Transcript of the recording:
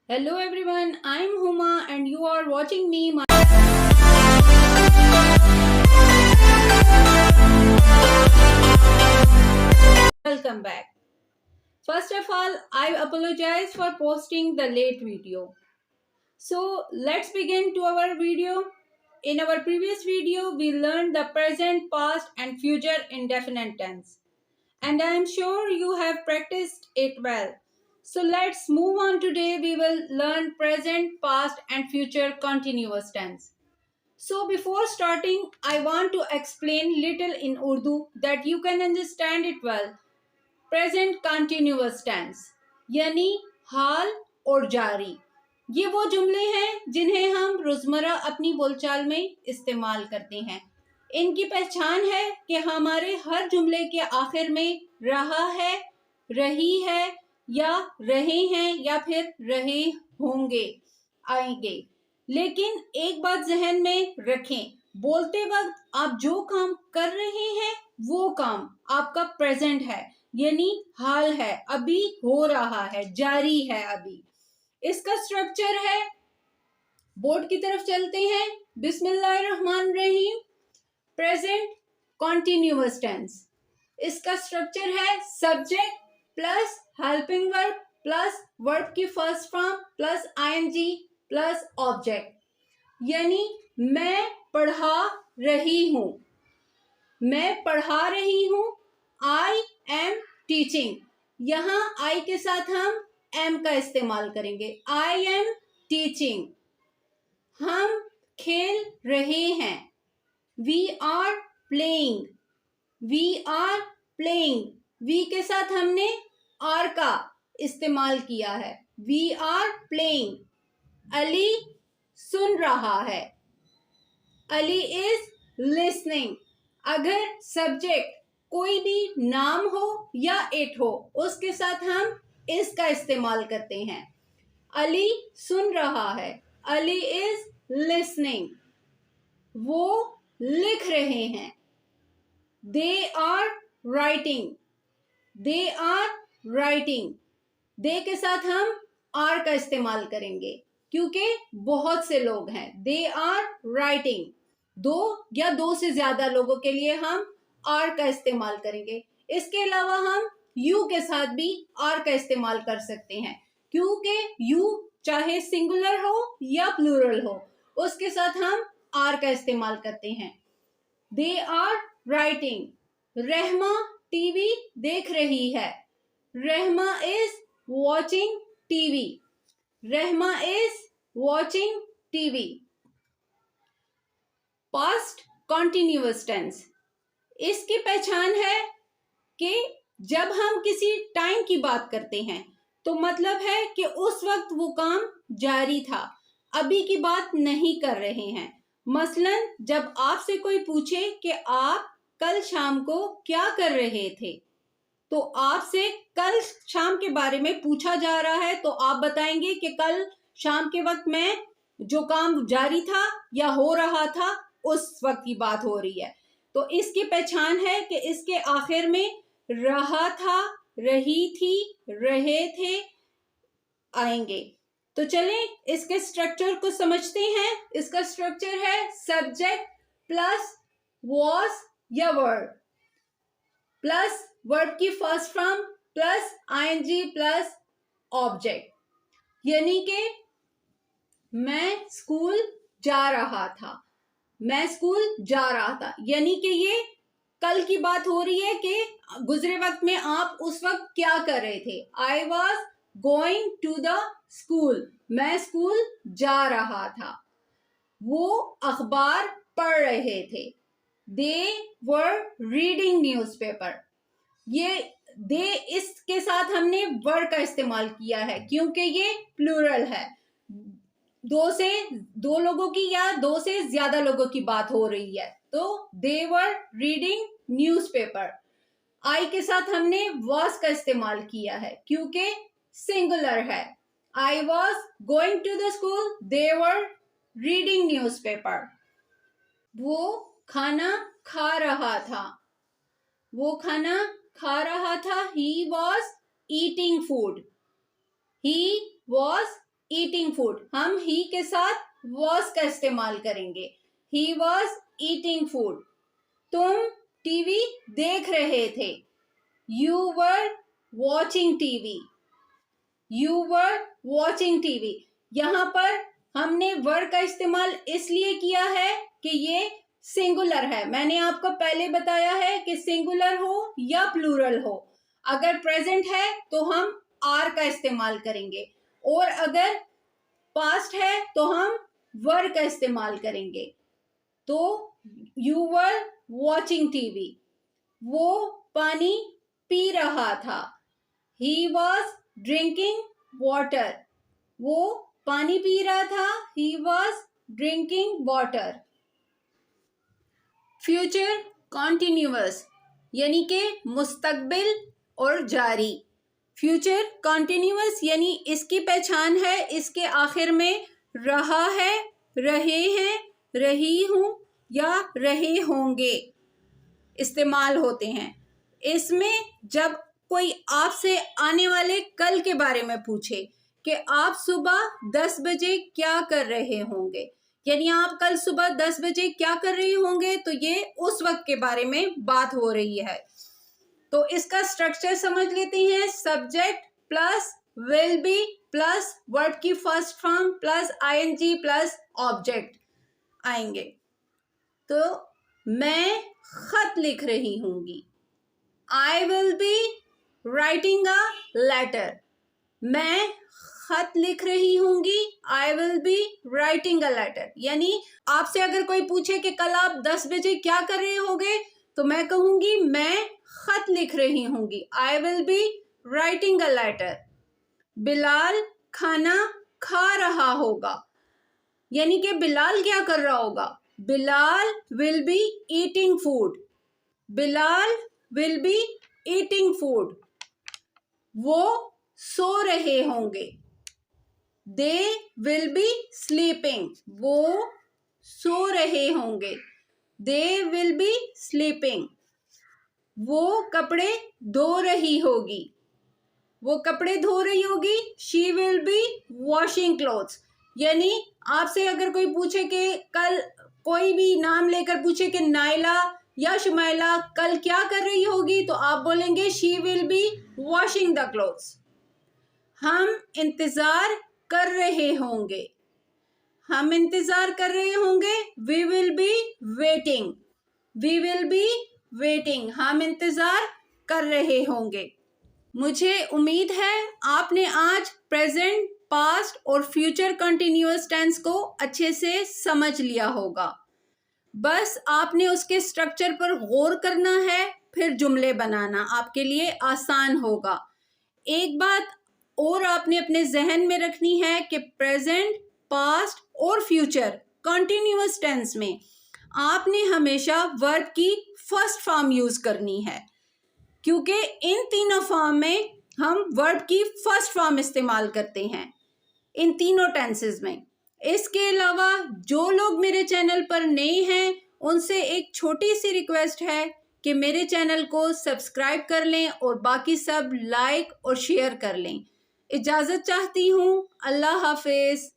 Hello everyone, I'm Huma and you are watching me. Welcome back. First of all, I apologize for posting the late video. So let's begin to our video. In our previous video, we learned the present, past and future indefinite tense. And I am sure you have practiced it well. So let's move on. Today we will learn present, past and future continuous tense. So before starting, I want to explain little in Urdu that you can understand it well. Present continuous tense यानी हाल और जारी, ये वो जुमले हैं जिन्हें हम रोजमर्रा अपनी बोलचाल में इस्तेमाल करते हैं। इनकी पहचान है कि हमारे हर जुमले के आखिर में रहा है, रही है या रहे हैं या फिर रहे होंगे आएंगे। लेकिन एक बात जहन में रखें, बोलते वक्त आप जो काम कर रहे हैं वो काम आपका प्रेजेंट है यानी हाल है, अभी हो रहा है, जारी है अभी। इसका स्ट्रक्चर है, बोर्ड की तरफ चलते हैं। बिस्मिल्लाहिर्रहमानिर्रहीम। प्रेजेंट कॉन्टिन्यूअस टेंस, इसका स्ट्रक्चर है subject plus helping verb plus verb की first form plus ING plus object. यानी मैं पढ़ा रही हूं, मैं पढ़ा रही हूं। आई एम टीचिंग, यहां आई के साथ हम एम का इस्तेमाल करेंगे। I am teaching. हम खेल रहे हैं, we are playing, we are playing. We के साथ हमने आर का इस्तेमाल किया है, वी आर प्लेइंग। अली सुन रहा है, अली इज लिसनिंग। अगर सब्जेक्ट कोई भी नाम हो या इट हो, उसके साथ हम इसका इस्तेमाल करते हैं। अली सुन रहा है, अली इज लिसनिंग। वो लिख रहे हैं, they are writing, they are writing. दे के साथ हम आर का इस्तेमाल करेंगे क्योंकि बहुत से लोग हैं। They are writing. दो या दो से ज्यादा लोगों के लिए हम आर का इस्तेमाल करेंगे। इसके अलावा हम यू के साथ भी आर का इस्तेमाल कर सकते हैं क्योंकि यू चाहे सिंगुलर हो या प्लूरल हो, उसके साथ हम आर का इस्तेमाल करते हैं। They are writing. Rahma TV देख रही है, Rahma is watching TV, Rahma is watching TV. Past continuous tense, इसकी पहचान है कि जब हम किसी टाइम की बात करते हैं तो मतलब है कि उस वक्त वो काम जारी था, अभी की बात नहीं कर रहे हैं। मसलन जब आपसे कोई पूछे कि आप कल शाम को क्या कर रहे थे, तो आपसे कल शाम के बारे में पूछा जा रहा है तो आप बताएंगे कि कल शाम के वक्त मैं जो काम जारी था या हो रहा था उस वक्त की बात हो रही है। तो इसकी पहचान है कि इसके आखिर में रहा था, रही थी, रहे थे आएंगे। तो चलें इसके स्ट्रक्चर को समझते हैं। इसका स्ट्रक्चर है सब्जेक्ट प्लस वॉज या वर्ब प्लस वर्ब की first form plus ING plus object. यानी कि मैं स्कूल जा रहा था, मैं स्कूल जा रहा था, यानी कि ये कल की बात हो रही है कि गुजरे वक्त में आप उस वक्त क्या कर रहे थे। I was going to the school, मैं स्कूल जा रहा था। वो अखबार पढ़ रहे थे, दे वर रीडिंग न्यूज़पेपर। ये दे इसके साथ हमने वर का इस्तेमाल किया है क्योंकि ये प्लूरल है, दो लोगों की या दो से ज्यादा लोगों की बात हो रही है। तो दे वर रीडिंग न्यूज़पेपर। आई के साथ हमने वॉज का इस्तेमाल किया है क्योंकि सिंगुलर है। I was going to the school, they were reading newspaper. वो खाना खा रहा था, वो खाना खा रहा था। He was eating food, he was eating food, हम ही के साथ वॉज का इस्तेमाल करेंगे। He was eating food. तुम टीवी देख रहे थे। You were watching TV. You were watching TV. यहां पर हमने वर का इस्तेमाल इसलिए किया है कि ये सिंगुलर है। मैंने आपको पहले बताया है कि सिंगुलर हो या प्लूरल हो, अगर प्रेजेंट है तो हम आर का इस्तेमाल करेंगे, और अगर पास्ट है तो हम वर का इस्तेमाल करेंगे। तो यू वर वॉचिंग टीवी। वो पानी पी रहा था। He was drinking water. वो पानी पी रहा था। He was drinking water. Future continuous यानी कि मुस्तकबिल और जारी। फ्यूचर कॉन्टिन्यूअस यानी इसकी पहचान है इसके आखिर में रहा है, रहे हैं, रही हूं या रहे होंगे इस्तेमाल होते हैं। इसमें जब कोई आपसे आने वाले कल के बारे में पूछे कि आप सुबह 10 बजे क्या कर रहे होंगे, यानी आप कल सुबह 10 बजे क्या कर रहे होंगे, तो ये उस वक्त के बारे में बात हो रही है। तो इसका स्ट्रक्चर समझ लेते हैं। Subject plus will be plus verb की first form plus ING plus object आएंगे। तो मैं खत लिख रही होंगी। I will be writing a letter. मैं खत लिख रही होंगी। I will be writing a letter. यानी आपसे अगर कोई पूछे कि कल आप 10 बजे क्या कर रहे होंगे, तो मैं कहूंगी मैं खत लिख रही होंगी। I will be writing a letter. Bilal खाना खा रहा होगा, यानी कि बिलाल क्या कर रहा होगा। Bilal will be eating food. Bilal will be eating food. वो सो रहे होंगे। They will be sleeping. वो सो रहे होंगे। They will be sleeping. वो कपड़े धो रही होगी। वो कपड़े धो रही होगी। She will be washing clothes. यानी आपसे अगर कोई पूछे कि कल कोई भी नाम लेकर पूछे कि नाइला या शुमाइला कल क्या कर रही होगी, तो आप बोलेंगे she will be washing the clothes. हम इंतजार कर रहे होंगे। हम इंतजार कर रहे होंगे। We will be waiting. We will be waiting. हम इंतजार कर रहे होंगे। मुझे उम्मीद है आपने आज प्रेजेंट, पास्ट और फ्यूचर कंटिन्यूअस टेंस को अच्छे से समझ लिया होगा। बस आपने उसके स्ट्रक्चर पर गौर करना है, फिर जुमले बनाना आपके लिए आसान होगा। एक बात और आपने अपने जहन में रखनी है कि प्रेजेंट, पास्ट और फ्यूचर कंटिन्यूअस टेंस में आपने हमेशा वर्ब की फर्स्ट फॉर्म यूज करनी है, क्योंकि इन तीनों फॉर्म में हम वर्ब की फर्स्ट फॉर्म इस्तेमाल करते हैं इन तीनों टेंसेस में। इसके अलावा जो लोग मेरे चैनल पर नए हैं उनसे एक छोटी सी रिक्वेस्ट है कि मेरे चैनल को सब्सक्राइब कर लें और बाकी सब लाइक और शेयर कर लें। इजाज़त चाहती हूँ। अल्लाह हाफिज़।